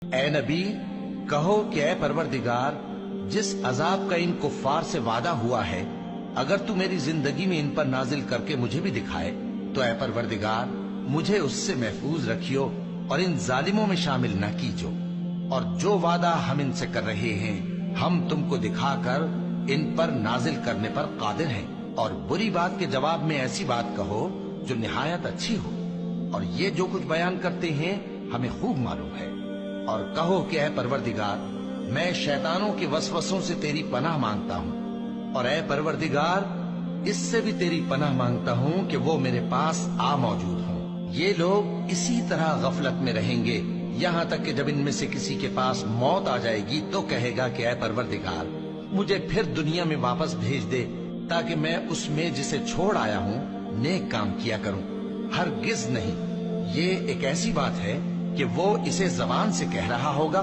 اے نبی کہو کہ اے پروردگار جس عذاب کا ان کفار سے وعدہ ہوا ہے اگر تو میری زندگی میں ان پر نازل کر کے مجھے بھی دکھائے تو اے پروردگار مجھے اس سے محفوظ رکھیو اور ان ظالموں میں شامل نہ کیجو، اور جو وعدہ ہم ان سے کر رہے ہیں ہم تم کو دکھا کر ان پر نازل کرنے پر قادر ہیں، اور بری بات کے جواب میں ایسی بات کہو جو نہایت اچھی ہو، اور یہ جو کچھ بیان کرتے ہیں ہمیں خوب معلوم ہے۔ اور کہو کہ اے پروردگار میں شیطانوں کے وسوسوں سے تیری پناہ مانگتا ہوں، اور اے پروردگار اس سے بھی تیری پناہ مانگتا ہوں کہ وہ میرے پاس آ موجود ہوں۔ یہ لوگ اسی طرح غفلت میں رہیں گے یہاں تک کہ جب ان میں سے کسی کے پاس موت آ جائے گی تو کہے گا کہ اے پروردگار مجھے پھر دنیا میں واپس بھیج دے تاکہ میں اس میں جسے چھوڑ آیا ہوں نیک کام کیا کروں۔ ہرگز نہیں، یہ ایک ایسی بات ہے کہ وہ اسے زبان سے کہہ رہا ہوگا